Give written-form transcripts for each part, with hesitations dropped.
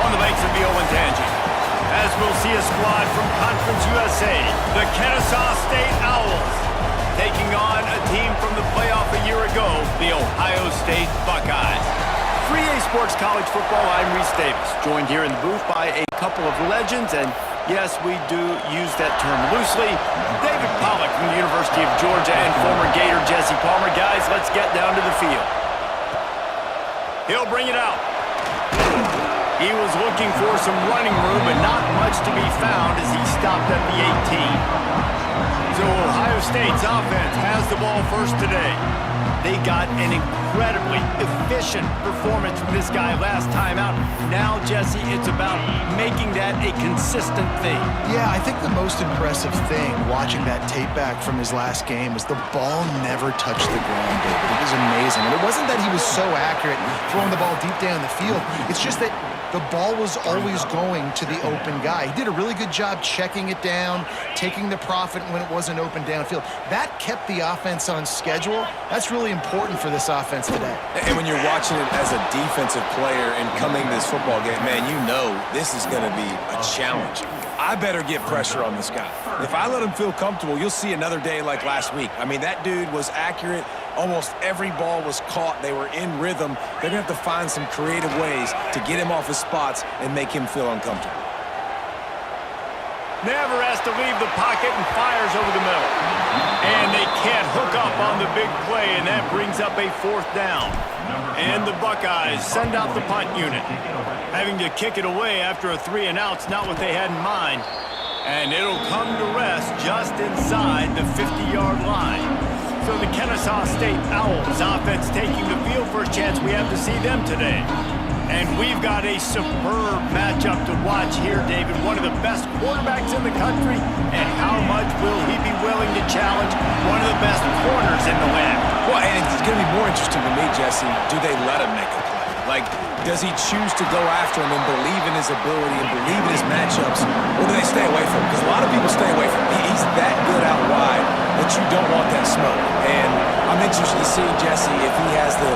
on the banks of the Olentangy. As we'll see a squad from Conference USA, the Kennesaw State Owls, taking on a team from the playoff a year ago, the Ohio State Buckeyes. 3A Sports College Football, I'm Reese Davis, joined here in the booth by a couple of legends, and yes, we do use that term loosely. David Pollack from the University of Georgia and former Gator Jesse Palmer. Guys, let's get down to the field. He'll bring it out. He was looking for some running room, but not much to be found as he stopped at the 18. So Ohio State's offense has the ball first today. They got an incredibly efficient performance from this guy last time out. Now, Jesse, it's about making that a consistent thing. Yeah, I think the most impressive thing watching that tape back from his last game was the ball never touched the ground, David. It was amazing. And it wasn't that he was so accurate throwing the ball deep down the field. It's just that the ball was always going to the open guy. He did a really good job checking it down, taking the profit when it wasn't open downfield. That kept the offense on schedule. That's really important for this offense today. And when you're watching it as a defensive player and coming to this football game, man, you know this is going to be a challenge. I better get pressure on this guy. If I let him feel comfortable, you'll see another day like last week. I mean, that dude was accurate. Almost every ball was caught. They were in rhythm. They're going to have to find some creative ways to get him off his spots and make him feel uncomfortable. Never has to leave the pocket and fires over the middle. And they can't hook up on the big play, and that brings up a 4th down. And the Buckeyes send out the punt unit. Having to kick it away after a 3-and-out's not what they had in mind. And it'll come to rest just inside the 50-yard line. So the Kennesaw State Owls offense taking the field. First chance we have to see them today. And we've got a superb matchup to watch here, David. One of the best quarterbacks in the country. And how much will he be willing to challenge one of the best corners in the land? Well, and it's going to be more interesting to me, Jesse, do they let him make a play? Like, does he choose to go after him and believe in his ability and believe in his matchups, or do they stay away from him? Because a lot of people stay away from him. He's that good out wide that you don't want that smoke. And I'm interested to see, Jesse, if he has the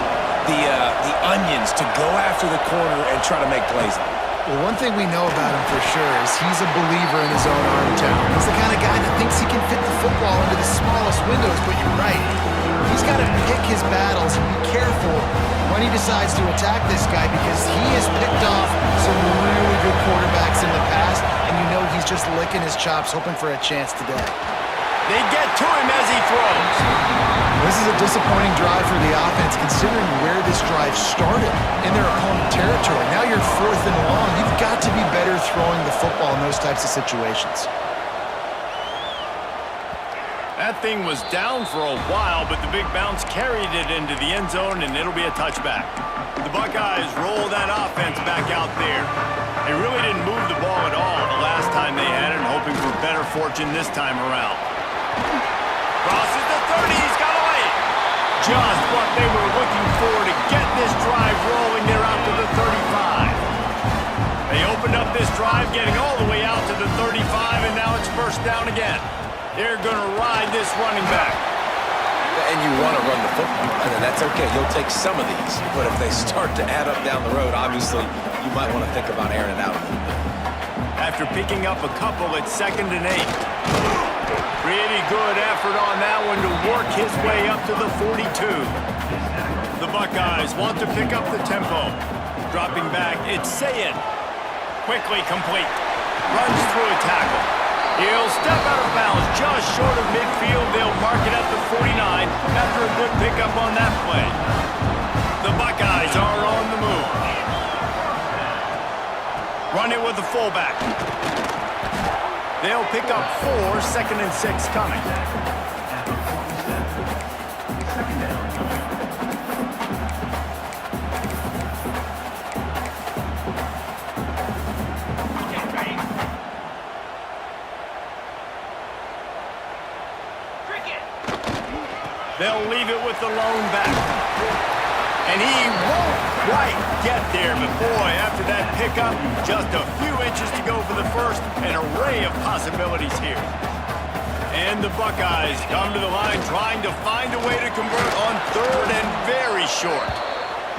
onions to go after the corner and try to make plays. Well, one thing we know about him for sure is he's a believer in his own arm talent. He's the kind of guy that thinks he can fit the football into the smallest windows, but you're right. He's got to pick his battles and be careful when he decides to attack this guy, because he has picked off some really good quarterbacks in the past, and you know he's just licking his chops, hoping for a chance today. They get to him as he throws. This is a disappointing drive for the offense, considering where this drive started in their opponent territory. Now you're 4th and long. You've got to be better throwing the football in those types of situations. That thing was down for a while, but the big bounce carried it into the end zone, and it'll be a touchback. The Buckeyes roll that offense back out there. They really didn't move the ball at all the last time they had it, hoping for better fortune this time around. Crosses the 30, he's got away. Just what they were looking for to get this drive rolling. They're out to the 35. They opened up this drive, getting all the way out to the 35, and now it's 1st down again. They're going to ride this running back. And you want to run the football, and that's okay. You'll take some of these. But if they start to add up down the road, obviously, you might want to think about airing it out a little bit. After picking up a couple, it's 2nd and 8. Pretty good effort on that one to work his way up to the 42. The Buckeyes want to pick up the tempo. Dropping back, it's Sayed. Quickly complete. Runs through a tackle. He'll step out of bounds just short of midfield. They'll mark it at the 49 after a good pickup on that play. The Buckeyes are on the move. Run it with the fullback. They'll pick up 4, 2nd and 6 coming. They'll leave it with the lone back. And he won't quite get there, but boy, after that pickup, just a few inches to go for the first. An array of possibilities here. And the Buckeyes come to the line trying to find a way to convert on 3rd and very short.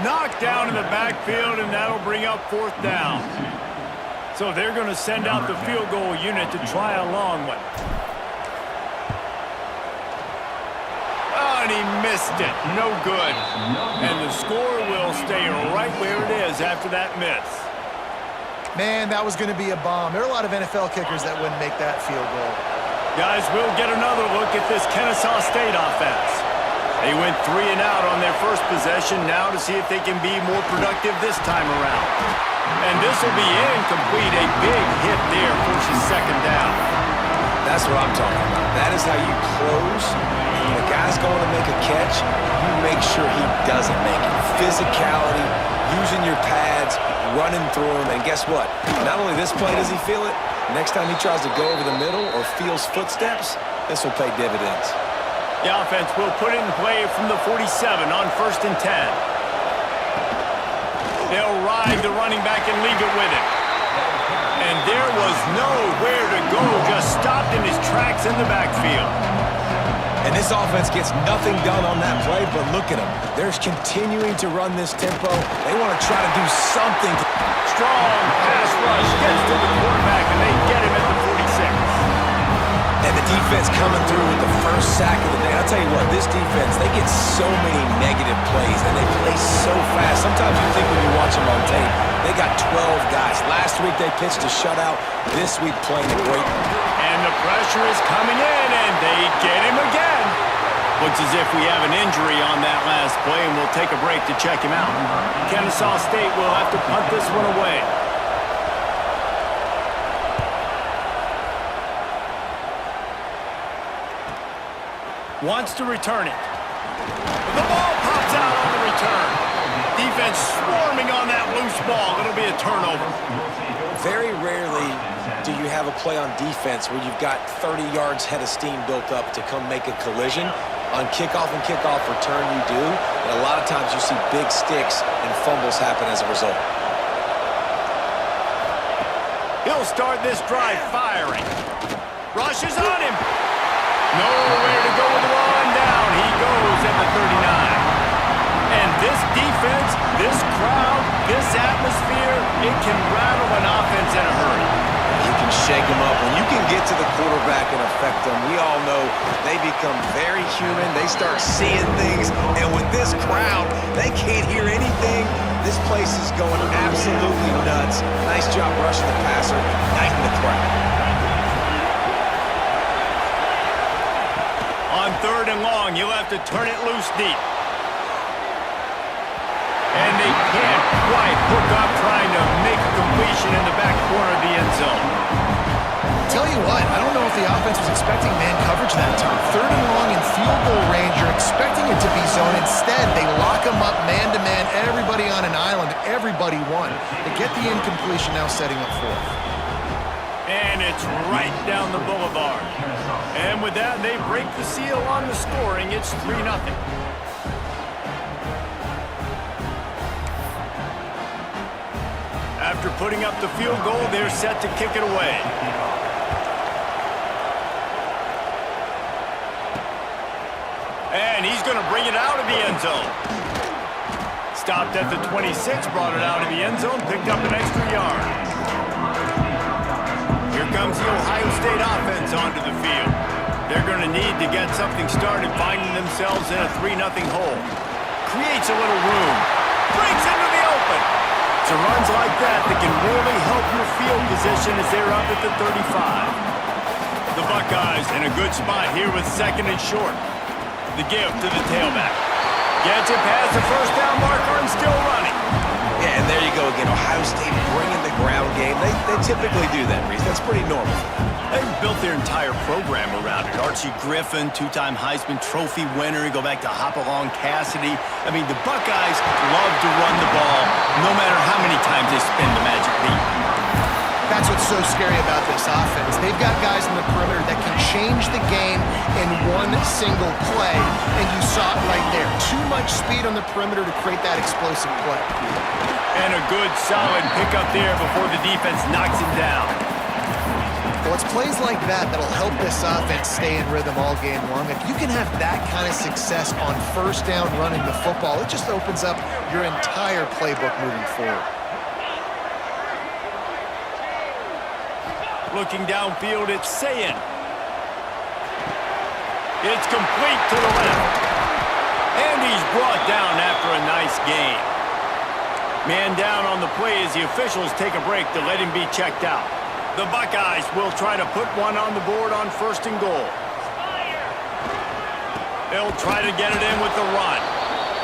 Knocked down in the backfield, and that'll bring up 4th down. So they're going to send out the field goal unit to try a long one. Oh, and he missed it. No good. And the score will stay right where it is after that miss. Man, that was going to be a bomb. There are a lot of NFL kickers that wouldn't make that field goal. Guys, we'll get another look at this Kennesaw State offense. They went 3 and out on their first possession, now to see if they can be more productive this time around. And this will be incomplete. A big hit there forces 2nd down. That's what I'm talking about. That is how you close. When a guy's going to make a catch, you make sure he doesn't make it. Physicality, using your pads, running through him, and guess what? Not only this play does he feel it, next time he tries to go over the middle or feels footsteps, this will pay dividends. The offense will put it in play from the 47 on 1st and 10. They'll ride the running back and leave it with him. And there was nowhere to go, just stopped in his tracks in the backfield. And this offense gets nothing done on that play, but look at them. They're continuing to run this tempo. They want to try to do something. Strong pass rush gets to the quarterback, and they get him at the 46. And the defense coming through with the first sack of the day. I'll tell you what, this defense, they get so many negative plays, and they play so fast. Sometimes you think when you watch them on tape, they got 12 guys. Last week they pitched a shutout. This week playing a great one. And the pressure is coming in, and they get him again. Looks as if we have an injury on that last play, and we'll take a break to check him out. Kennesaw State will have to punt this one away. Wants to return it. The ball pops out on the return. Defense swarming on that loose ball. It'll be a turnover. Very rarely do you have a play on defense where you've got 30 yards head of steam built up to come make a collision. On kickoff and kickoff return you do, and a lot of times you see big sticks and fumbles happen as a result. He'll start this drive firing. Rushes on him. Nowhere to go with the ball, and down he goes at the 39. And this defense, this crowd, this atmosphere, it can rattle an offense in a hurry. You can shake them up. When you can get to the quarterback and affect them, we all know they become very human. They start seeing things, and with this crowd, they can't hear anything. This place is going absolutely nuts. Nice job rushing the passer, igniting the crowd. On 3rd and long, you'll have to turn it loose deep. And they can't quite hook up trying to make a completion in the back corner of the end zone. Tell you what, I don't know if the offense was expecting man coverage that time. 3rd and long in field goal range, you're expecting it to be zone. Instead, they lock them up man-to-man, everybody on an island, everybody won. They get the incompletion, now setting up 4th. And it's right down the boulevard. And with that, they break the seal on the scoring. It's 3-0. After putting up the field goal, they're set to kick it away. And he's going to bring it out of the end zone. Stopped at the 26, brought it out of the end zone, picked up an extra yard. Here comes the Ohio State offense onto the field. They're going to need to get something started, finding themselves in a 3-0 hole. Creates a little room. Breaks into the open. It's runs like that can really help your field position as they're up at the 35. The Buckeyes in a good spot here with 2nd and short. The give to the tailback. Gets it past the first down marker and still running. Yeah, and there you go again. Ohio State bringing the ground game. They typically do that, Reese. That's pretty normal. They've built their entire program around it. Archie Griffin, 2-time Heisman Trophy winner. You go back to Hopalong Cassidy. I mean, the Buckeyes love to run the ball no matter how many times they spin the magic beat. That's what's so scary about this offense. They've got guys in the perimeter that can change the game in one single play, and you saw it right there. Too much speed on the perimeter to create that explosive play. And a good, solid pickup there before the defense knocks him down. Well, it's plays like that that'll help this offense stay in rhythm all game long. If you can have that kind of success on first down running the football, it just opens up your entire playbook moving forward. Looking downfield, it's Sayin. It's complete to the left. And he's brought down after a nice gain. Man down on the play as the officials take a break to let him be checked out. The Buckeyes will try to put one on the board on 1st and goal. They'll try to get it in with the run.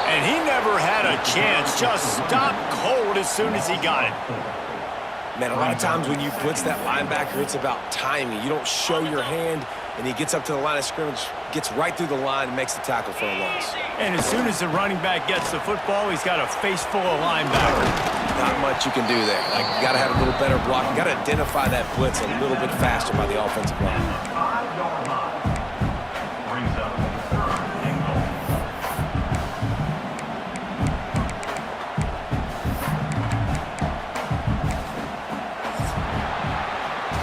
And he never had a chance. Just stopped cold as soon as he got it. Man, a lot of times when you blitz that linebacker, it's about timing. You don't show your hand, and he gets up to the line of scrimmage, gets right through the line, and makes the tackle for a loss. And as soon as the running back gets the football, he's got a face full of linebackers. Not much you can do there. Like, you got to have a little better block. You got to identify that blitz a little bit faster by the offensive line.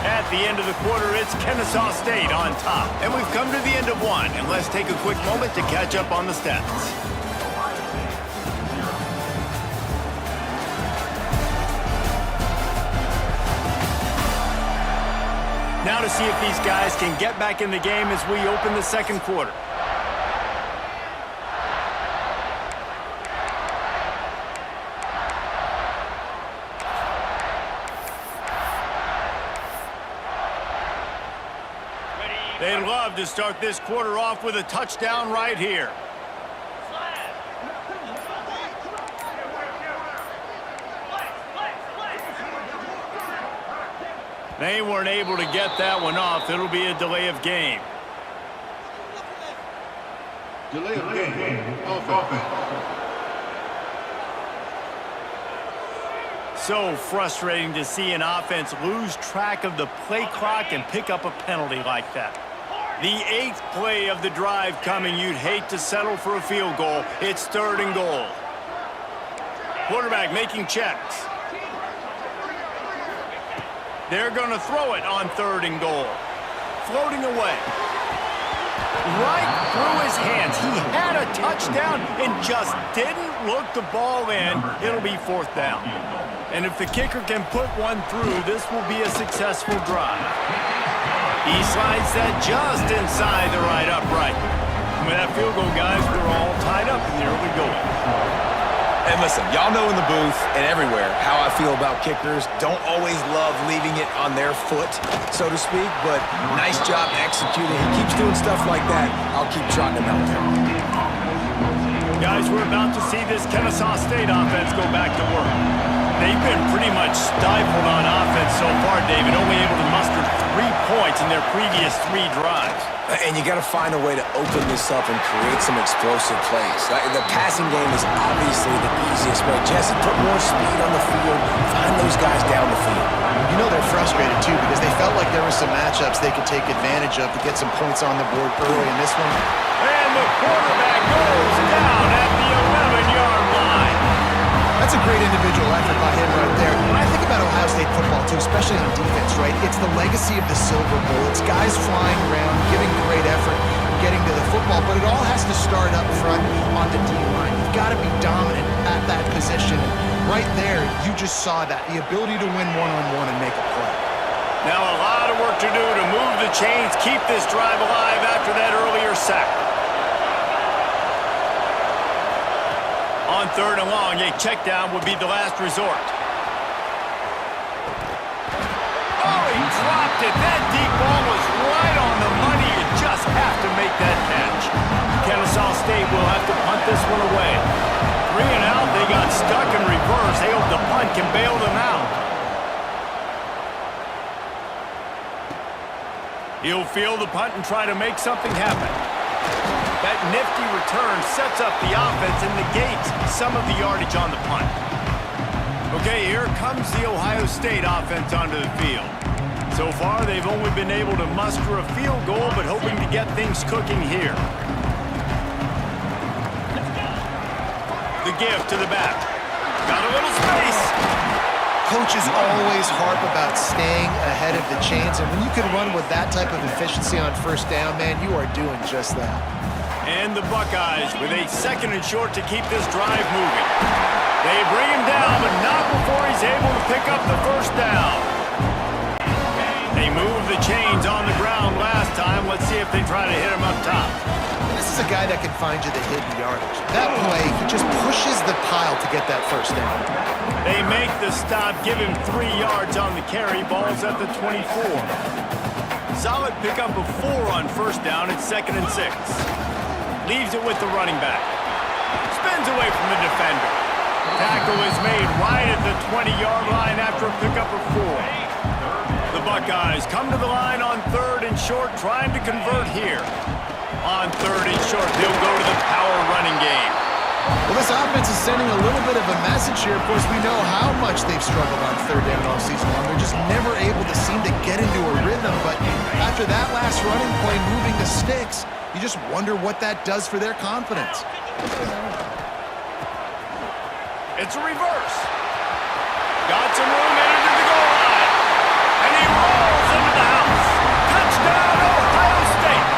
At the end of the quarter, it's Kennesaw State on top. And we've come to the end of one. And let's take a quick moment to catch up on the stats. Now to see if these guys can get back in the game as we open the second quarter. They'd love to start this quarter off with a touchdown right here. They weren't able to get that one off. It'll be a delay of game. Delay of game. Offense. So frustrating to see an offense lose track of the play clock and pick up a penalty like that. The 8th play of the drive coming. You'd hate to settle for a field goal. It's 3rd and goal. Quarterback making checks. They're going to throw it on 3rd and goal. Floating away. Right through his hands. He had a touchdown and just didn't look the ball in. It'll be 4th down. And if the kicker can put one through, this will be a successful drive. He slides that just inside the right upright. And with that field goal, guys, we're all tied up in the early going. And listen, y'all know in the booth and everywhere how I feel about kickers. Don't always love leaving it on their foot, so to speak, but nice job executing. He keeps doing stuff like that. I'll keep trotting him out there. Guys, we're about to see this Kennesaw State offense go back to work. They've been pretty much stifled on offense so far, David, only able to muster 3 points in their previous 3 drives. And you got to find a way to open this up and create some explosive plays. The passing game is obviously the easiest way. Jesse, put more speed on the field. Find those guys down the field. You know they're frustrated, too, because they felt like there were some matchups they could take advantage of to get some points on the board early in this one. And the quarterback goes down at the 11-yard line. That's a great individual effort by him right there. When I think about Ohio State football, too, especially on defense, right, it's the legacy of the Silver Bowl. It's guys flying around, giving great effort, getting to the football, but it all has to start up front on the D-line. You've got to be dominant at that position. Right there, you just saw that, the ability to win one-on-one and make a play. Now a lot of work to do to move the chains, keep this drive alive after that earlier sack. On 3rd and long, a check down would be the last resort. Oh, he dropped it. That deep ball was right on the money. You just have to make that catch. Kennesaw State will have to punt this one away. 3 and out, they got stuck in reverse. They hope the punt can bail them out. He'll field the punt and try to make something happen. That nifty return sets up the offense and negates some of the yardage on the punt. Okay, here comes the Ohio State offense onto the field. So far, they've only been able to muster a field goal, but hoping to get things cooking here. The give to the back. Got a little space. Coaches always harp about staying ahead of the chains, and when you can run with that type of efficiency on first down, man, you are doing just that. And the Buckeyes with a 2nd and short to keep this drive moving. They bring him down, but not before he's able to pick up the first down. They moved the chains on the ground last time. Let's see if they try to hit him up top. This is a guy that can find you the hidden yardage. That play, he just pushes the pile to get that first down. They make the stop, give him 3 yards on the carry. Ball's at the 24. Solid pickup of 4 on first down. It's 2nd and 6. Leaves it with the running back. Spins away from the defender. Tackle is made right at the 20-yard line after a pickup of 4. The Buckeyes come to the line on 3rd and short, trying to convert here. On 3rd and short, they'll go to the power running game. Well, this offense is sending a little bit of a message here. Of course, we know how much they've struggled on 3rd down all season long. They're just never able to seem to get into a rhythm. But after that last running play, moving the sticks, you just wonder what that does for their confidence. It's a reverse. Got some room into the goal line. And he rolls into the house. Touchdown, Ohio State.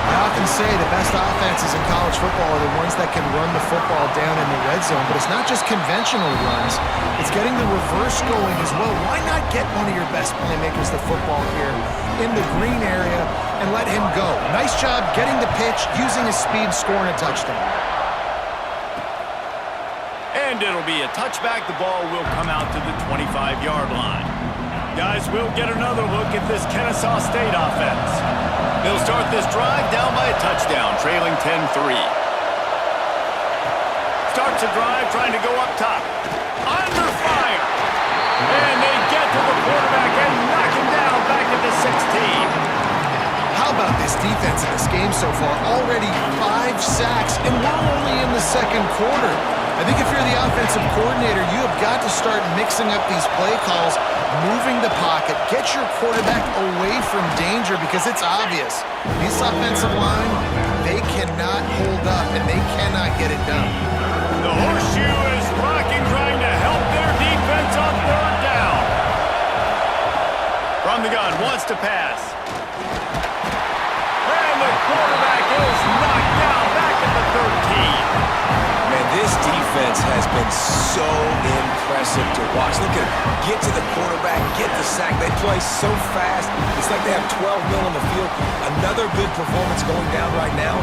I often say the best offenses in college football are the ones that can run the football down in the red zone. But it's not just conventional runs. It's getting the reverse going as well. Why not get one of your best playmakers the football here in the green area and let him go? Nice job getting the pitch, using his speed, scoring a touchdown. And it'll be a touchback. The ball will come out to the 25-yard line. Guys, we'll get another look at this Kennesaw State offense. They'll start this drive down by a touchdown, trailing 10-3. Starts a drive trying to go up top. Under fire. And they get to the quarterback and knock him down back at the 16. How about this defense in this game so far? Already 5 sacks, and we're only in the 2nd quarter. I think if you're the offensive coordinator, you have got to start mixing up these play calls, moving the pocket, get your quarterback away from danger, because it's obvious. This offensive line, they cannot hold up, and they cannot get it done. The horseshoe is rocking, trying to help their defense on 3rd down. From the gun, wants to pass. And the quarterback is knocked down back at the 13. Man, this defense has been so impressive to watch. Look at them. Get to the quarterback, get the sack. They play so fast. It's like they have 12 men on the field. Another good performance going down right now.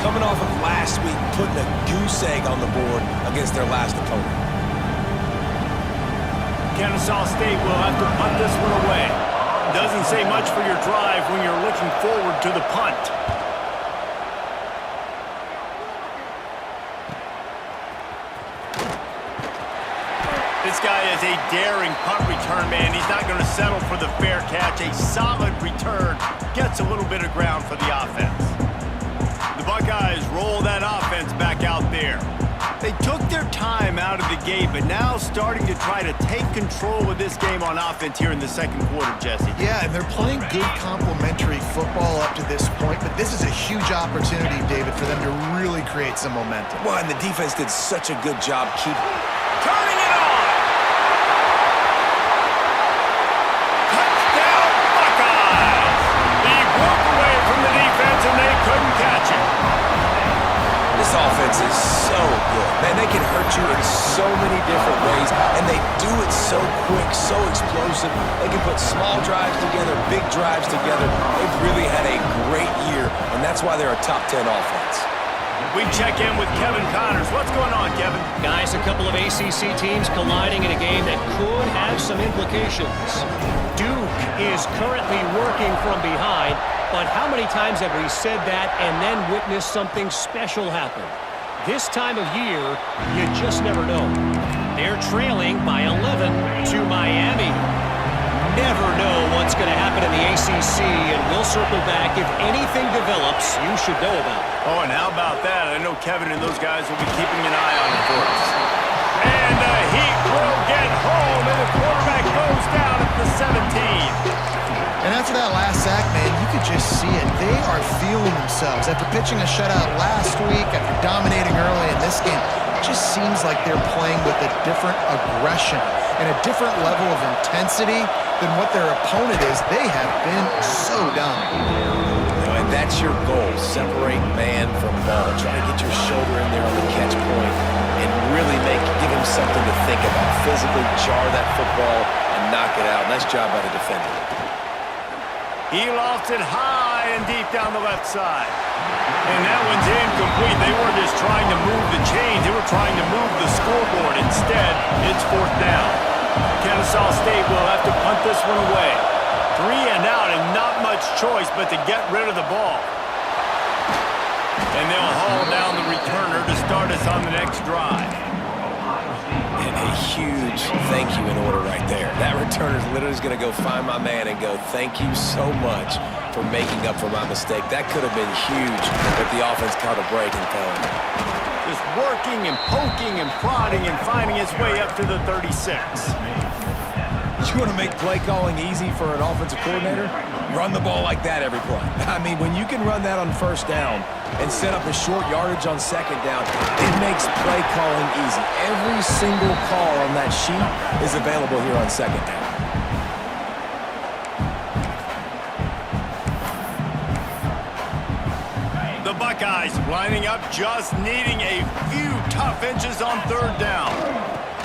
Coming off of last week, putting a goose egg on the board against their last opponent. Kennesaw State will have to punt this one away. Doesn't say much for your drive when you're looking forward to the punt. This guy is a daring punt return man. He's not going to settle for the fair catch. A solid return. Gets a little bit of ground for the offense. The Buckeyes roll that offense back out there. They took their time out of the gate, but now starting to try to take control of this game on offense here in the 2nd quarter, Jesse. Yeah, and they're playing good complementary football up to this point, but this is a huge opportunity, David, for them to really create some momentum. Well, and the defense did such a good job keeping... Turning it on! Touchdown, Buckeyes! He broke away from the defense, and they couldn't catch him. This offense is so good. Man, they can hurt you in so many different ways, and they do it so quick, so explosive. They can put small drives together, big drives together. They've really had a great year, and that's why they're a top 10 offense. We check in with Kevin Connors. What's going on, Kevin? Guys, a couple of ACC teams colliding in a game that could have some implications. Duke is currently working from behind, but how many times have we said that and then witnessed something special happen? This time of year, you just never know. They're trailing by 11 to Miami. Never know what's going to happen in the ACC, and we'll circle back if anything develops you should know about. Oh, and how about that? I know Kevin and those guys will be keeping an eye on it for us. And the Heat will get home, and the quarterback goes down at the 17. And after that last sack, man, you could just see it. They are feeling themselves. After pitching a shutout last week, after dominating early in this game, just seems like they're playing with a different aggression and a different level of intensity than what their opponent is. They have been so dominant. And that's your goal, separate man from ball. Try to get your shoulder in there on the catch point and really give him something to think about. Physically jar that football and knock it out. Nice job by the defender. He lofts it high and deep down the left side. And that one's incomplete. They weren't just trying to move the chains. They were trying to move the scoreboard. Instead, it's 4th down. Kennesaw State will have to punt this one away. 3 and out and not much choice but to get rid of the ball. And they'll haul down the returner to start us on the next drive. And a huge thank you in order right there. That returner is literally going to go find my man and go, thank you so much for making up for my mistake. That could have been huge, but the offense caught a break and fell. Just working and poking and prodding and finding his way up to the 36. You want to make play calling easy for an offensive coordinator? Run the ball like that every play. I mean, when you can run that on 1st down and set up a short yardage on 2nd down, it makes play calling easy. Every single call on that sheet is available here on 2nd down. The Buckeyes lining up, just needing a few tough inches on 3rd down.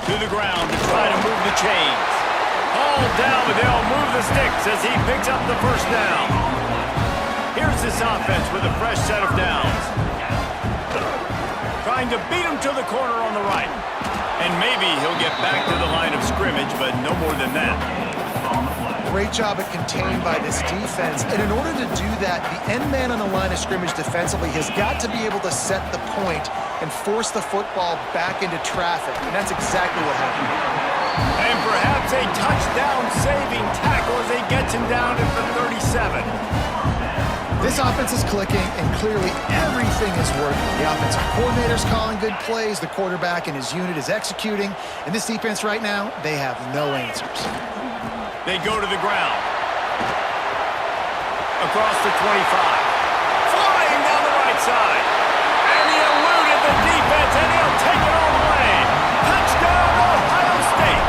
To the ground to try to move the chains. Hauled down, but they'll move the sticks as he picks up the 1st down. Here's this offense with a fresh set of downs. Trying to beat him to the corner on the right. And maybe he'll get back to the line of scrimmage, but no more than that. Great job at contained by this defense. And in order to do that, the end man on the line of scrimmage defensively has got to be able to set the point and force the football back into traffic. And that's exactly what happened. And perhaps a touchdown-saving tackle as he gets him down at the 37. This offense is clicking, and clearly everything is working. The offensive coordinator's calling good plays, the quarterback and his unit is executing, and this defense right now, they have no answers. They go to the ground. Across the 25. Flying down the right side. And he eluded the defense, and he'll take it all the way. Touchdown, Ohio State.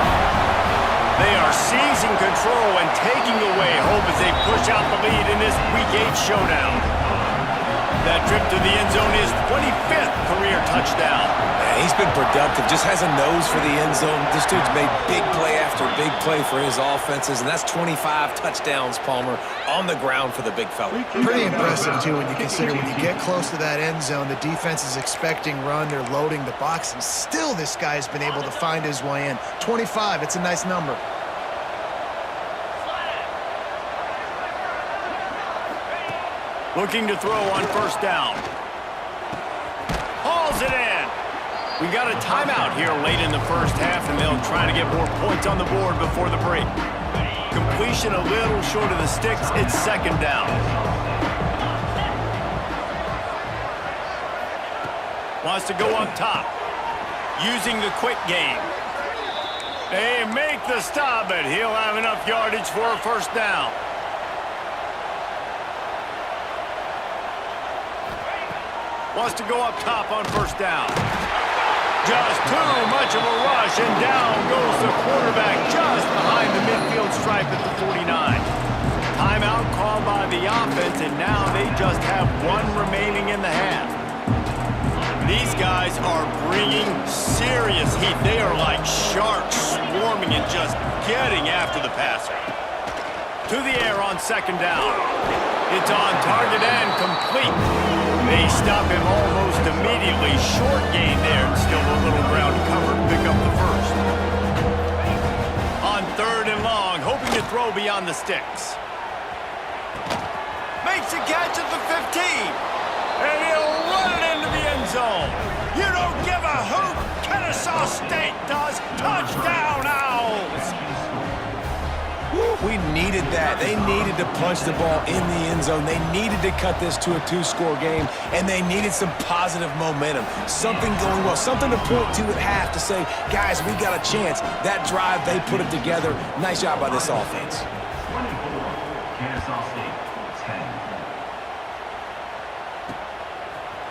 They are seizing control and taking away hope as they push out the lead in this Week 8 showdown. That trip to the end zone is 25th career touchdown. Man, he's been productive, just has a nose for the end zone. This dude's made big play after big play for his offenses, and that's 25 touchdowns, Palmer, on the ground for the big fella. Pretty impressive, too, when you consider when you get close to that end zone, the defense is expecting run, they're loading the box, and still this guy's been able to find his way in. 25, it's a nice number. Looking to throw on 1st down. Hauls it in. We got a timeout here late in the 1st half, and they'll try to get more points on the board before the break. Completion a little short of the sticks. It's 2nd down. Wants to go up top. Using the quick game. They make the stop, but he'll have enough yardage for a 1st down. Wants to go up top on 1st down. Just too much of a rush, and down goes the quarterback just behind the midfield stripe at the 49. Timeout called by the offense, and now they just have one remaining in the half. These guys are bringing serious heat. They are like sharks swarming and just getting after the passer. To the air on 2nd down. It's on target and complete. They stop him almost immediately. Short gain there. Still a little ground covered. Pick up the 1st. On 3rd and long, hoping to throw beyond the sticks. Makes a catch at the 15. And he'll run it into the end zone. You don't give a hoot. Kennesaw State does. Touchdown, Owls. We needed that. They needed to punch the ball in the end zone. They needed to cut this to a 2-score game, and they needed some positive momentum. Something going well, something to point to at half to say, guys, we got a chance. That drive, they put it together. Nice job by this offense.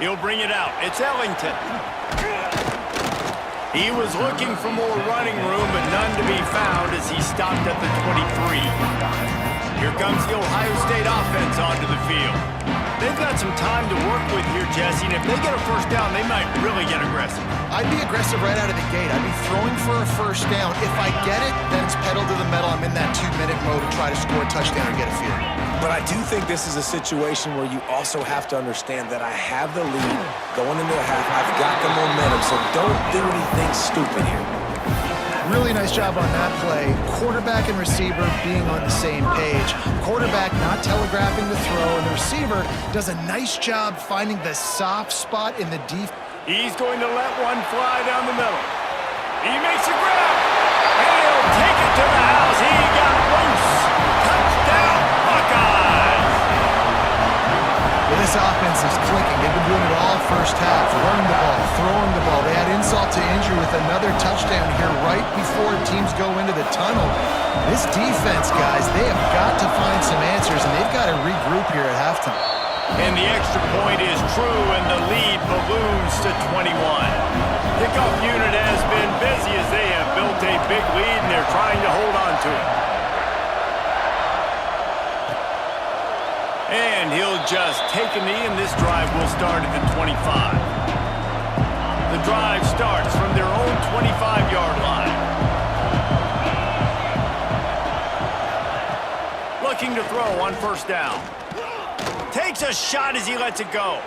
He'll bring it out. It's Ellington. He was looking for more running room, but none to be found as he stopped at the 23. Here comes the Ohio State offense onto the field. They've got some time to work with here, Jesse, and if they get a first down, they might really get aggressive. I'd be aggressive right out of the gate. I'd be throwing for a first down. If I get it, then it's pedal to the metal. I'm in that 2-minute mode to try to score a touchdown or get a field. But I do think this is a situation where you also have to understand that I have the lead going into the half. I've got the momentum, so don't do anything stupid here. Really nice job on that play. Quarterback and receiver being on the same page. Quarterback not telegraphing the throw, and the receiver does a nice job finding the soft spot in the defense. He's going to let one fly down the middle. He makes a grab, and he'll take it to the house. He got loose. Touchdown, Buckeyes! Well, this offense is clicking. They've been doing it all first half. Running the ball, throwing the ball. They had insult to injury with another touchdown here right before teams go into the tunnel. This defense, guys, they have got to find some answers, and they've got to regroup here at halftime. And the extra point is true, and the lead balloons to 21. Kickoff unit has been busy as they have built a big lead, and they're trying to hold on to it. And he'll just take a knee, and this drive will start at the 25. The drive starts from their own 25-yard line. Looking to throw on first down. Takes a shot as he lets it go.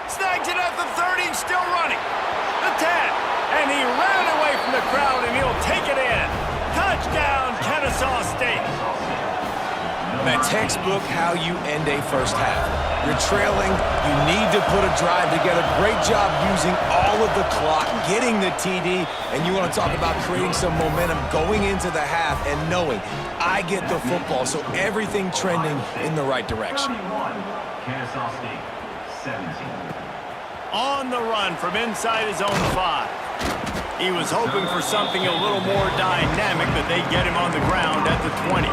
Snags it at the 30, still running. The 10, and he ran away from the crowd, and he'll take it in. Touchdown, Kennesaw State. That textbook how you end a first half. You're trailing, you need to put a drive together. Great job using all of the clock, getting the TD, and you want to talk about creating some momentum going into the half and knowing I get the football, so everything trending in the right direction. Kennesaw State, 17. On the run from inside his own 5. He was hoping for something a little more dynamic, but they get him on the ground at the 20.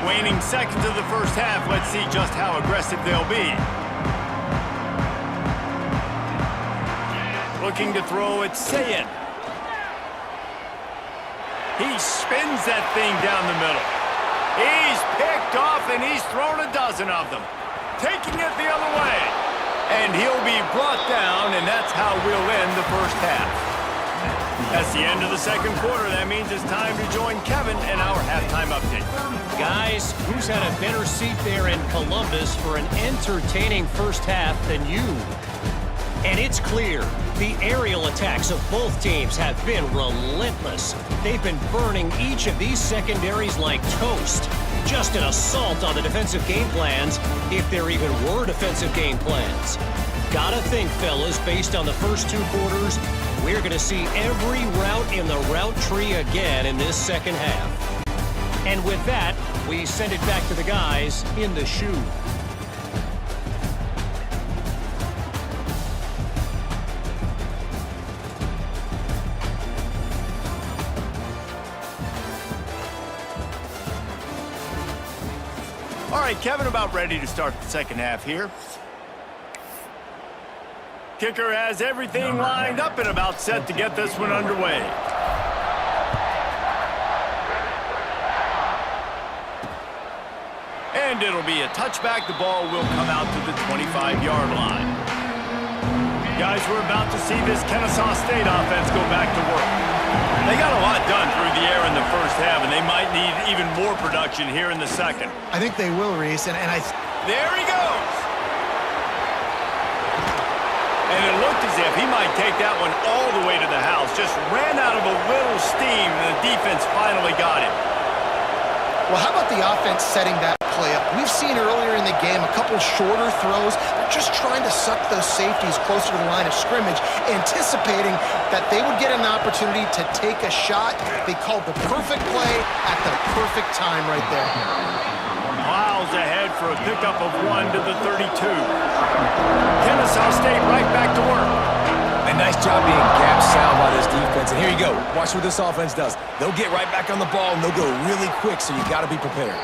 Waning seconds of the first half, let's see just how aggressive they'll be. Looking to throw it, Sayed. He spins that thing down the middle. He's picked off, and he's thrown a dozen of them. Taking it the other way. And he'll be brought down, and that's how we'll end the first half. That's the end of the second quarter. That means it's time to join Kevin in our halftime update. Guys, who's had a better seat there in Columbus for an entertaining first half than you? And it's clear, the aerial attacks of both teams have been relentless. They've been burning each of these secondaries like toast. Just an assault on the defensive game plans, if there even were defensive game plans. Gotta think, fellas, based on the first two quarters, we're going to see every route in the route tree again in this second half. And with that, we send it back to the guys in the shoe. All right, Kevin, about ready to start the second half here. Kicker has everything lined up and about set to get this one underway. And it'll be a touchback. The ball will come out to the 25-yard line. Guys, we're about to see this Kennesaw State offense go back to work. They got a lot done through the air in the first half, and they might need even more production here in the second. I think they will, Reese, and There he goes! And it looked as if he might take that one all the way to the house. Just ran out of a little steam, and the defense finally got him. Well, how about the offense setting that play up? We've seen earlier in the game a couple shorter throws. They're just trying to suck those safeties closer to the line of scrimmage, anticipating that they would get an opportunity to take a shot. They called the perfect play at the perfect time right there. Miles ahead for a pickup of 1 to the 32. Kennesaw State right back to work. A nice job being gap sound by this defense. And here you go. Watch what this offense does. They'll get right back on the ball, and they'll go really quick, so you got to be prepared.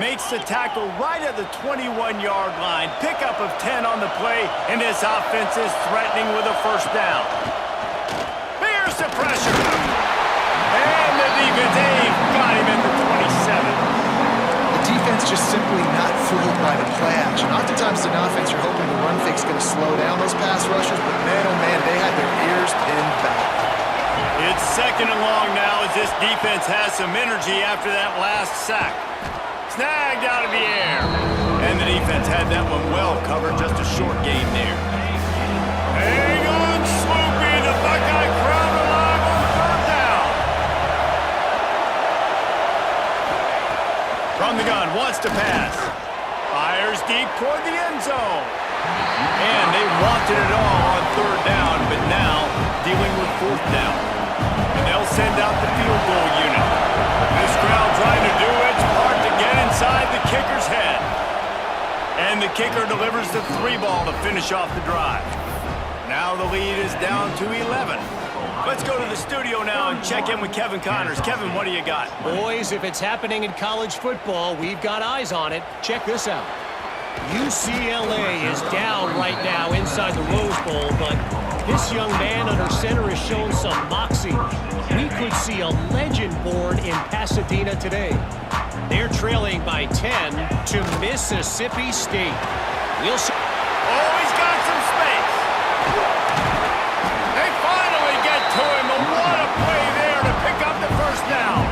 Makes the tackle right at the 21-yard line. Pickup of 10 on the play, and this offense is threatening with a first down. Here's the pressure. And the defense got him at the 27. The defense just simply not fooled by the play action. Oftentimes in offense, you're hoping the run fake's going to slow down those pass rushers, but man, oh man, they had their ears pinned back. It's second and long now as this defense has some energy after that last sack. Snagged out of the air. And the defense had that one well covered, just a short gain there. Hang on, Sloopy. The Buckeye crowd alive on third down. From the gun, wants to pass. Fires deep toward the end zone. And they wanted it all on third down, but now dealing with fourth down. And they'll send out the field goal unit. This crowd trying to do its part to get inside the kicker's head. And the kicker delivers the 3-ball to finish off the drive. Now the lead is down to 11. Let's go to the studio now and check in with Kevin Connors. Kevin, what do you got? Boys, if it's happening in college football, we've got eyes on it. Check this out. UCLA is down right now inside the Rose Bowl, but this young man under center has shown some moxie. We could see a legend born in Pasadena today. They're trailing by 10 to Mississippi State. We'll see. Oh, he's got some space. They finally get to him, but what a play there to pick up the first down.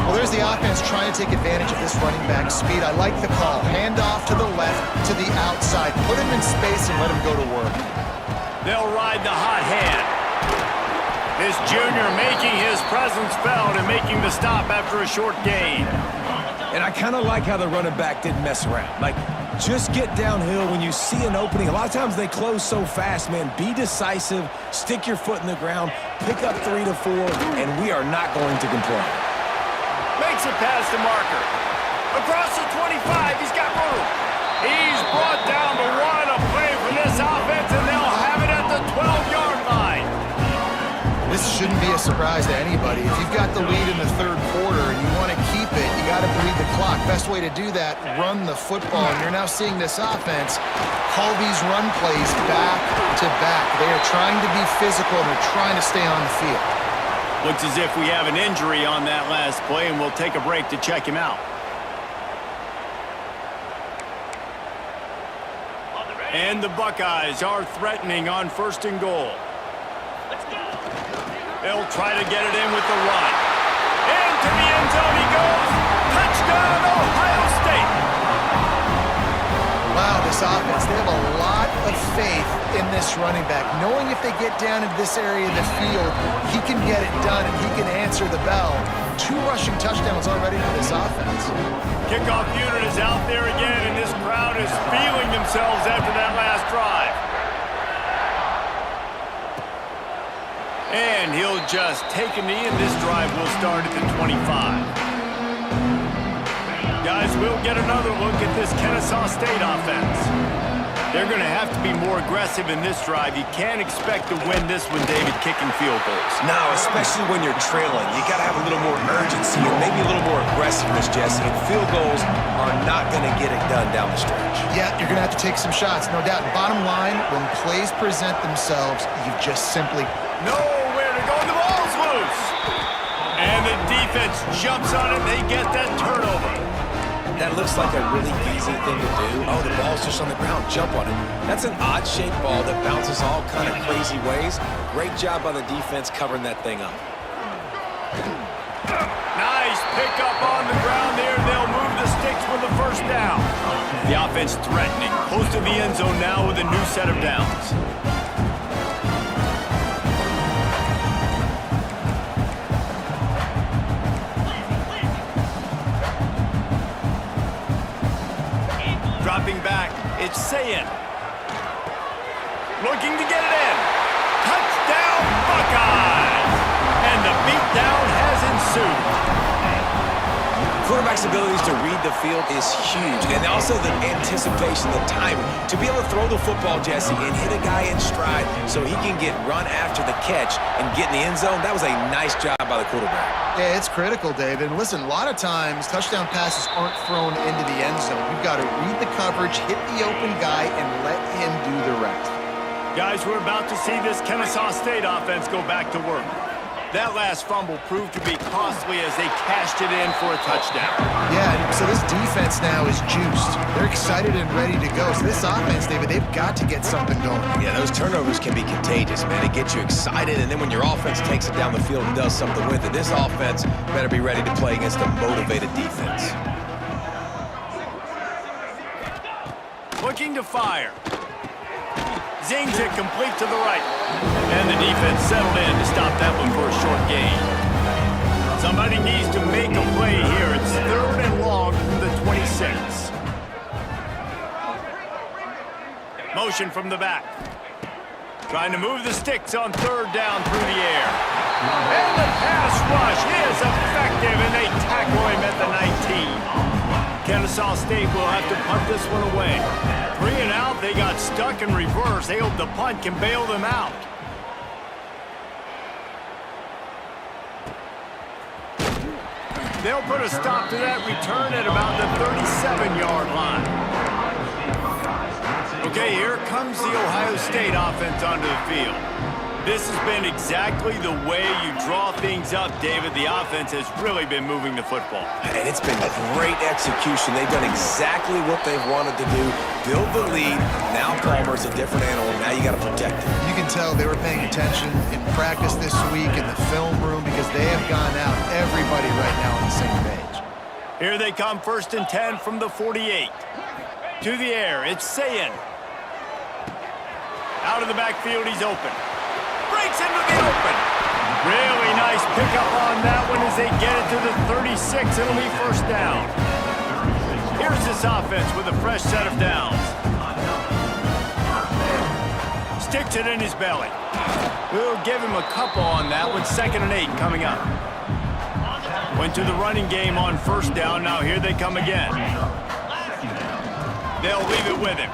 Well, there's the offense trying to take advantage of this running back speed. I like the call. Hand off to the left, to the outside. Put him in space and let him go to work. They'll ride the hot hand. This junior making his presence felt and making the stop after a short gain. And I kind of like how the running back didn't mess around. Like, just get downhill when you see an opening. A lot of times they close so fast, man. Be decisive, stick your foot in the ground, pick up 3 to 4, and we are not going to complain. Makes it past the marker. Across the 25, he's got room. He's brought down, but what a play for this offense, and they'll have it at the 12-yard line. This shouldn't be a surprise to anybody. If you've got the lead in the third quarter and you want to keep it, you got to bleed the clock. Best way to do that, run the football. And you're now seeing this offense call these run plays back to back. They are trying to be physical and they're trying to stay on the field. Looks as if we have an injury on that last play, and we'll take a break to check him out. And the Buckeyes are threatening on first and goal. They'll try to get it in with the run. Into the end zone he goes. Touchdown, Ohio State. Wow, this offense, they have a lot of faith in this running back. Knowing if they get down in this area of the field, he can get it done and he can answer the bell. 2 rushing touchdowns already for this offense. Kickoff unit is out there again, and this crowd is feeling themselves after that last drive. And he'll just take a knee, and this drive will start at the 25. Guys, we'll get another look at this Kennesaw State offense. They're going to have to be more aggressive in this drive. You can't expect to win this one, David, kicking field goals. No, especially when you're trailing. You got to have a little more urgency and maybe a little more aggressiveness, Jesse. And field goals are not going to get it done down the stretch. Yeah, you're going to have to take some shots, no doubt. Bottom line, when plays present themselves, you've just simply... Nowhere to go. The ball's loose. And the defense jumps on it. They get that turnover. That looks like a really easy thing to do. Oh, the ball's just on the ground. Jump on it. That's an odd-shaped ball that bounces all kind of crazy ways. Great job by the defense covering that thing up. Nice pickup on the ground there. They'll move the sticks with the first down. The offense threatening. Close to the end zone now with a new set of downs. Dropping back, it's Sayin. Looking to get it in. Touchdown, Buckeyes! And the beatdown has ensued. quarterback's abilities to read the field is huge. And also the anticipation, the timing. To be able to throw the football, Jesse, and hit a guy in stride so he can get run after the catch and get in the end zone, that was a nice job by the quarterback. Yeah, it's critical, David. And listen, a lot of times touchdown passes aren't thrown into the end zone. You've got to read the coverage, hit the open guy, and let him do the rest. Guys, we're about to see this Kennesaw State offense go back to work. That last fumble proved to be costly as they cashed it in for a touchdown. Yeah, so this defense now is juiced. They're excited and ready to go. So this offense, David, they've got to get something going. Yeah, those turnovers can be contagious, man. It gets you excited, and then when your offense takes it down the field and does something with it, this offense better be ready to play against a motivated defense. Looking to fire. Zings it complete to the right. And the defense settled in to stop that one for a short gain. Somebody needs to make a play here. It's 3rd and long from the 26. Motion from the back. Trying to move the sticks on 3rd down through the air. And the pass rush is effective, and they tackle him at the 19. Kennesaw State will have to punt this one away. 3 and out, they got stuck in reverse. They hope the punt can bail them out. They'll put a stop to that return at about the 37-yard line. Okay, here comes the Ohio State offense onto the field. This has been exactly the way you draw things up, David. The offense has really been moving the football. And it's been great execution. They've done exactly what they've wanted to do. Build the lead. Now Palmer's a different animal. Now you got to protect him. You can tell they were paying attention in practice this week in the film room because they have gone out, everybody right now on the same page. Here they come, 1st and 10 from the 48. To the air, it's Sayin. Out of the backfield, he's open. Breaks into the open. Really nice pickup on that one as they get it to the 36. It'll be 1st down. Here's this offense with a fresh set of downs. Sticks it in his belly. We'll give him a couple on that one. 2nd and 8 coming up. Went to the running game on 1st down. Now here they come again. They'll leave it with him.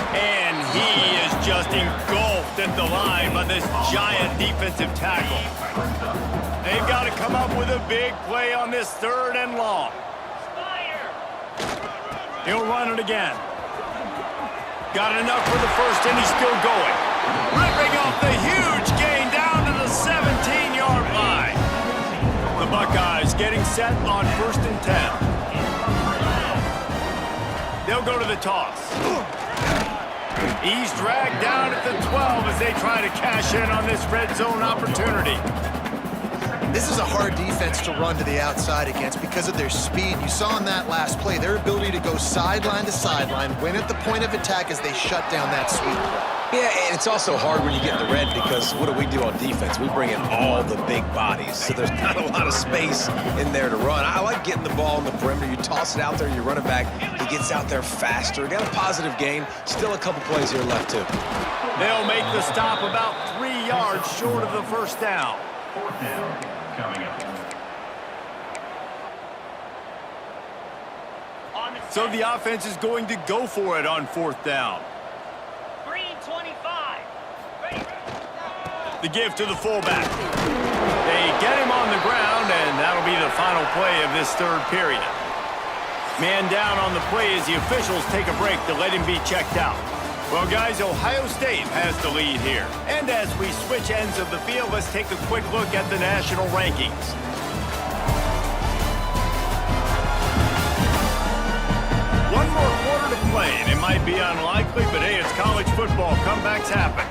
And he is just engulfed at the line by this giant defensive tackle. They've got to come up with a big play on this 3rd and long. He'll run it again. Got enough for the 1st, and he's still going. Ripping off the huge gain down to the 17-yard line. The Buckeyes getting set on 1st and 10. They'll go to the toss. He's dragged down at the 12 as they try to cash in on this red zone opportunity. This is a hard defense to run to the outside against because of their speed. You saw in that last play their ability to go sideline to sideline, win at the point of attack as they shut down that sweep play. Yeah, and it's also hard when you get in the red because what do on defense? We bring in all the big bodies, so there's not a lot of space in there to run. I like getting the ball on the perimeter. You toss it out there, you run it back. He gets out there faster. Got a positive gain. Still a couple plays here left, too. They'll make the stop about 3 yards short of the 1st down. 4th down coming up. So the offense is going to go for it on 4th down. The give to the fullback. They get him on the ground, and that'll be the final play of this 3rd period. Man down on the play as the officials take a break to let him be checked out. Well, guys, Ohio State has the lead here. And as we switch ends of the field, let's take a quick look at the national rankings. One more quarter to play, and it might be unlikely, but hey, it's college football. Comebacks happen.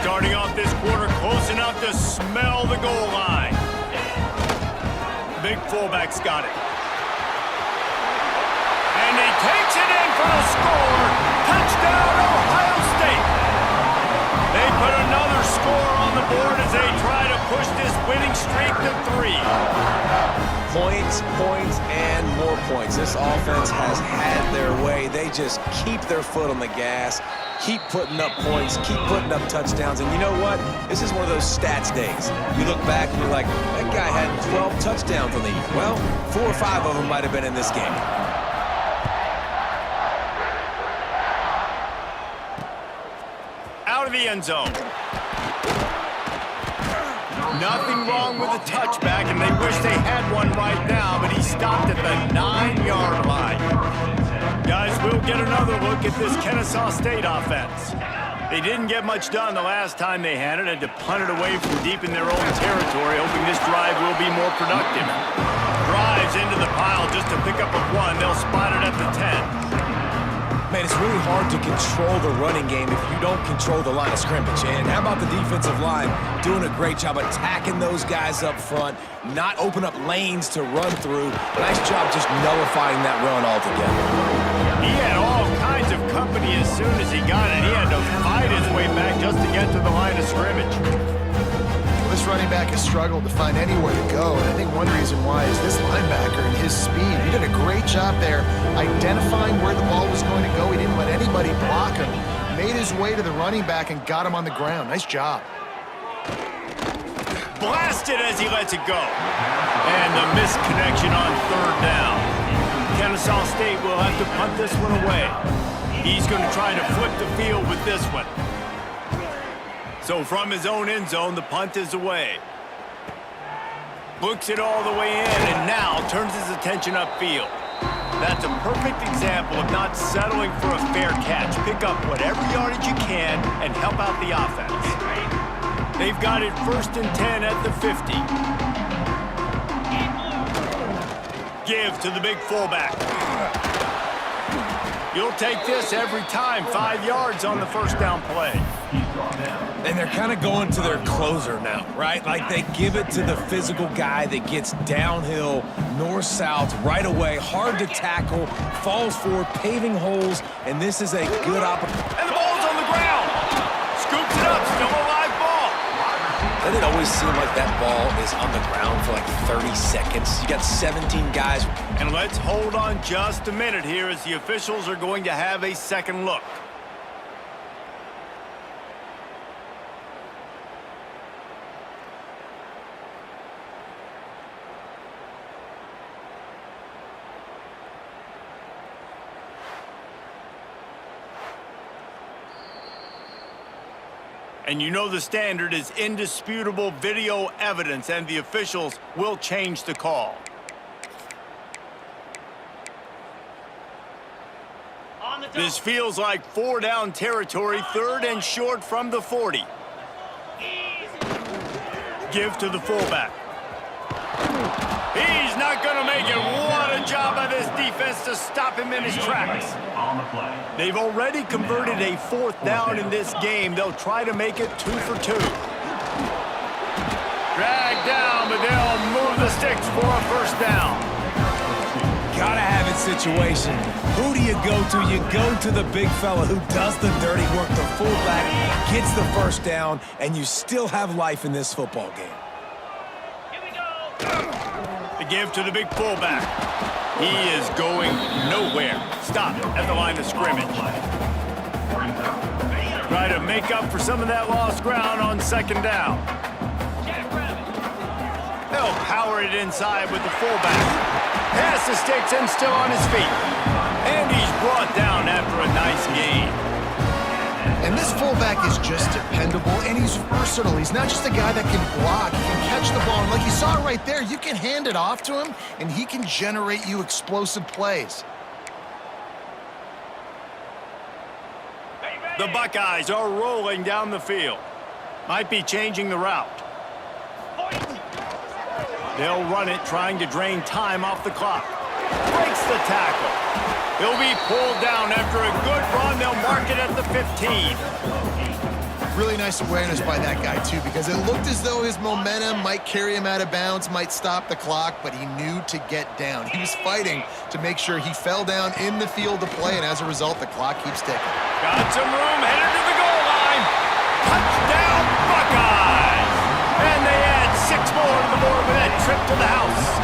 Starting off this quarter close enough to smell the goal line. Big fullback's got it. And he takes it in for the score. Touchdown, Ohio State. They put another score on the board as they try to push this winning streak to 3. Points, points, and more points. This offense has had their way. They just keep their foot on the gas, keep putting up points, keep putting up touchdowns. And you know what? This is one of those stats days. You look back and you're like, that guy had 12 touchdowns on the year. Well, 4 or 5 of them might have been in this game. Out of the end zone. Nothing wrong with the touchback, and they wish they had one right now, but he stopped at the 9-yard line. Guys, we'll get another look at this Kennesaw State offense. They didn't get much done the last time they had it, had to punt it away from deep in their own territory, hoping this drive will be more productive. Drives into the pile just to pick up a 1. They'll spot it at the 10. Man, it's really hard to control the running game if you don't control the line of scrimmage. And how about the defensive line doing a great job attacking those guys up front, not open up lanes to run through. Nice job just nullifying that run altogether. He had all kinds of company as soon as he got it. He had to fight his way back just to get to the line of scrimmage. This running back has struggled to find anywhere to go, and I think one reason why is this linebacker and his speed. He did a great job there identifying where the ball was going to go. He didn't let anybody block him. Made his way to the running back and got him on the ground. Nice job. Blasted as he lets it go. And the misconnection on 3rd down. Kennesaw State will have to punt this one away. He's going to try to flip the field with this one. So from his own end zone, the punt is away. Books it all the way in, and now turns his attention upfield. That's a perfect example of not settling for a fair catch. Pick up whatever yardage you can and help out the offense. They've got it 1st and 10 at the 50. Give to the big fullback. You'll take this every time. 5 yards on the 1st down play. And they're kind of going to their closer now, right? Like they give it to the physical guy that gets downhill, north-south, right away, hard to tackle, falls forward, paving holes, and this is a good opportunity. And the ball's on the ground. Scoops it up, still a live ball. Doesn't it always seem like that ball is on the ground for like 30 seconds? You got 17 guys. And let's hold on just a minute here as the officials are going to have a second look. And you know the standard is indisputable video evidence, and the officials will change the call. This feels like 4-down territory, 3rd and short from the 40. Give to the fullback. He's not going to make it. What a job by this defense to stop him in his tracks. They've already converted a 4th down in this game. They'll try to make it 2 for 2. Drag down, but they'll move the sticks for a 1st down. Gotta have it situation. Who do you go to? You go to the big fella who does the dirty work. The fullback gets the 1st down, and you still have life in this football game. The give to the big fullback. He is going nowhere. Stop at the line of scrimmage. Try to make up for some of that lost ground on 2nd down. They'll power it inside with the fullback. Past the sticks and still on his feet. And he's brought down after a nice gain. And this fullback is just dependable, and he's versatile. He's not just a guy that can block. He can catch the ball. And like you saw right there, you can hand it off to him, and he can generate you explosive plays. The Buckeyes are rolling down the field. Might be changing the route. They'll run it, trying to drain time off the clock. Breaks the tackle. He'll be pulled down after a good run. They'll mark it at the 15. Really nice awareness by that guy, too, because it looked as though his momentum might carry him out of bounds, might stop the clock, but he knew to get down. He was fighting to make sure he fell down in the field to play, and as a result, the clock keeps ticking. Got some room, headed to the goal line. Touchdown, Buckeyes! And they add 6 more to the board with that trip to the house.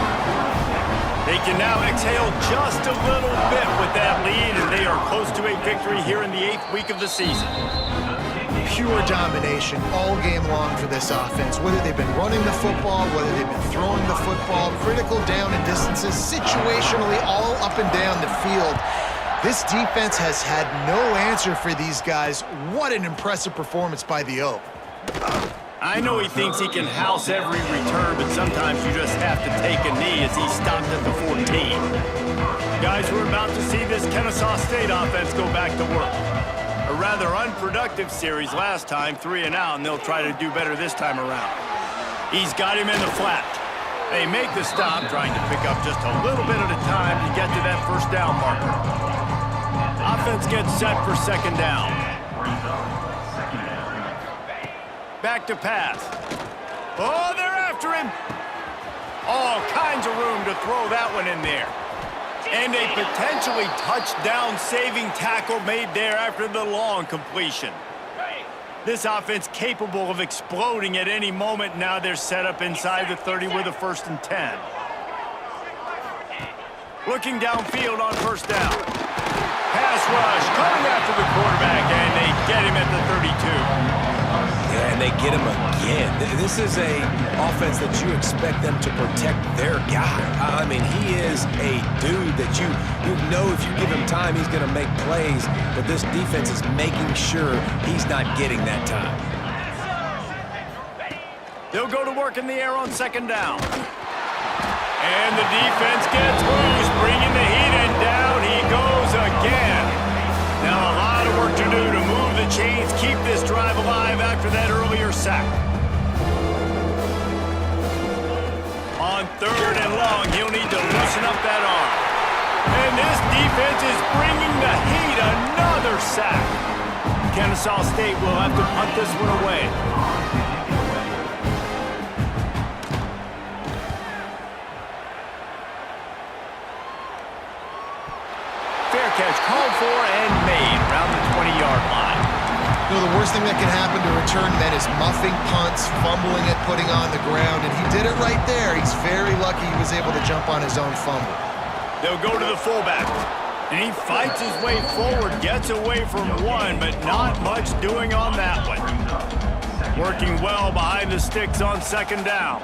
They can now exhale just a little bit with that lead, and they are close to a victory here in the 8th week of the season. Pure domination all game long for this offense. Whether they've been running the football, whether they've been throwing the football, critical down and distances, situationally all up and down the field. This defense has had no answer for these guys. What an impressive performance by the Oak. I know he thinks he can house every return, but sometimes you just have to take a knee as he stopped at the 14. Guys, we're about to see this Kennesaw State offense go back to work. A rather unproductive series last time, 3 and out, and they'll try to do better this time around. He's got him in the flat. They make the stop, trying to pick up just a little bit at a time to get to that first down marker. Offense gets set for second down. Back to pass. Oh, they're after him. All kinds of room to throw that one in there. And a potentially touchdown-saving tackle made there after the long completion. This offense capable of exploding at any moment. Now they're set up inside the 30 with a 1st and 10. Looking downfield on first down. Pass rush coming after the quarterback, and they get him at the 32. Yeah, and they get him again. This is a offense that you expect them to protect their guy. I mean, he is a dude that you know if you give him time, he's going to make plays, but this defense is making sure he's not getting that time. They'll go to work in the air on second down. And the defense gets loose, bringing the heat, and down he goes again. Now a lot of work to do to move the chains, keep this drive alive after that earlier sack. On 3rd and long, he'll need to loosen up that arm. And this defense is bringing the heat, another sack. Kennesaw State will have to punt this one away. Fair catch called for and made around the 20-yard line. You know, the worst thing that can happen to return men is muffing punts, fumbling it, putting on the ground, and he did it right there. He's very lucky he was able to jump on his own fumble. They'll go to the fullback, and he fights his way forward, gets away from one, but not much doing on that one. Working well behind the sticks on second down.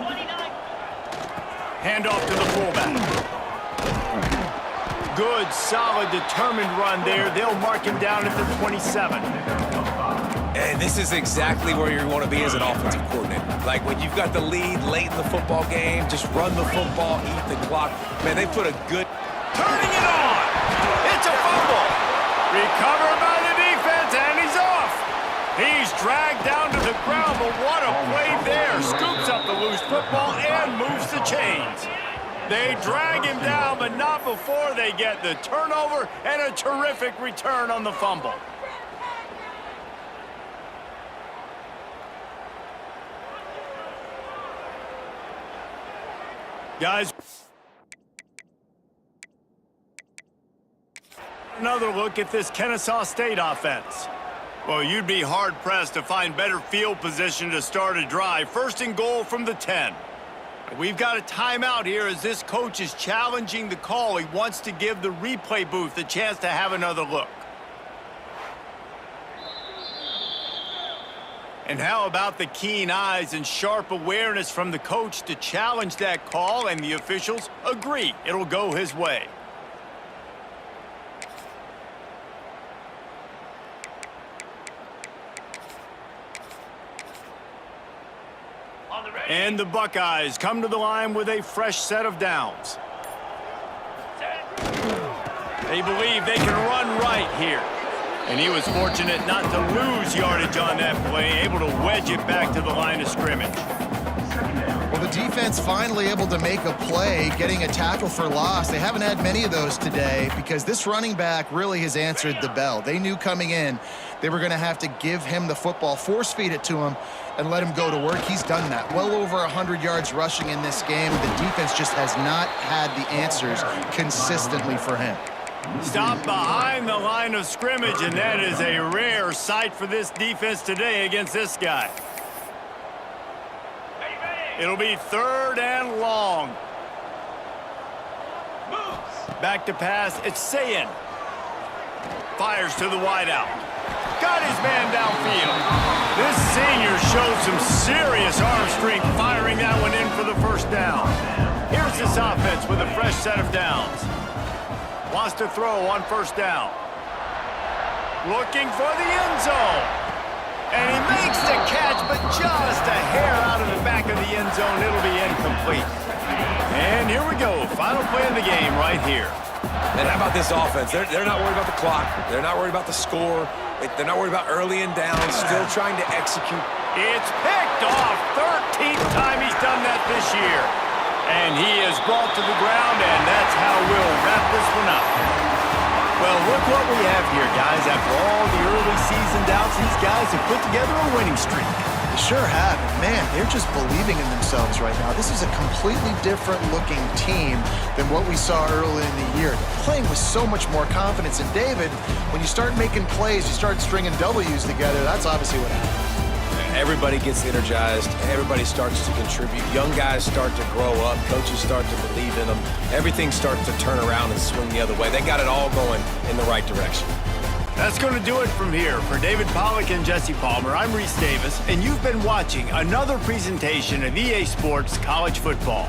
Handoff to the fullback. Good, solid, determined run there. They'll mark him down at the 27. And this is exactly where you want to be as an offensive coordinator. Like when you've got the lead late in the football game, just run the football, eat the clock. Man, they put a good... Turning it on! It's a fumble! Recovered by the defense, and he's off! He's dragged down to the ground, but what a play there! Scoops up the loose football and moves the chains. They drag him down, but not before they get the turnover and a terrific return on the fumble. Guys, another look at this Kennesaw State offense. Well, you'd be hard-pressed to find better field position to start a drive. 1st and goal from the 10. We've got a timeout here as this coach is challenging the call. He wants to give the replay booth a chance to have another look. And how about the keen eyes and sharp awareness from the coach to challenge that call, and the officials agree it'll go his way. And the Buckeyes come to the line with a fresh set of downs. They believe they can run right here. And he was fortunate not to lose yardage on that play, able to wedge it back to the line of scrimmage. Well, the defense finally able to make a play, getting a tackle for loss. They haven't had many of those today because this running back really has answered the bell. They knew coming in they were going to have to give him the football, force-feed it to him, and let him go to work. He's done that. Well over 100 yards rushing in this game. The defense just has not had the answers consistently for him. Stop behind the line of scrimmage, and that is a rare sight for this defense today against this guy. It'll be 3rd and long. Back to pass. It's Sayin. Fires to the wideout. Got his man downfield. This senior showed some serious arm strength firing that one in for the first down. Here's this offense with a fresh set of downs. Wants to throw on first down. Looking for the end zone. And he makes the catch, but just a hair out of the back of the end zone. It'll be incomplete. And here we go. Final play of the game right here. And how about this offense? They're not worried about the clock. They're not worried about the score. They're not worried about early and downs. Still trying to execute. It's picked off. 13th time he's done that this year. And he is brought to the ground, and that's how we'll wrap this one up. Well, look what we have here, guys. After all the early season doubts, these guys have put together a winning streak. They sure have. And man, they're just believing in themselves right now. This is a completely different looking team than what we saw early in the year. They're playing with so much more confidence. And David, when you start making plays, you start stringing W's together, that's obviously what happens. Everybody gets energized. Everybody starts to contribute. Young guys start to grow up. Coaches start to believe in them. Everything starts to turn around and swing the other way. They got it all going in the right direction. That's going to do it from here. For David Pollack and Jesse Palmer, I'm Reese Davis, and you've been watching another presentation of EA Sports College Football.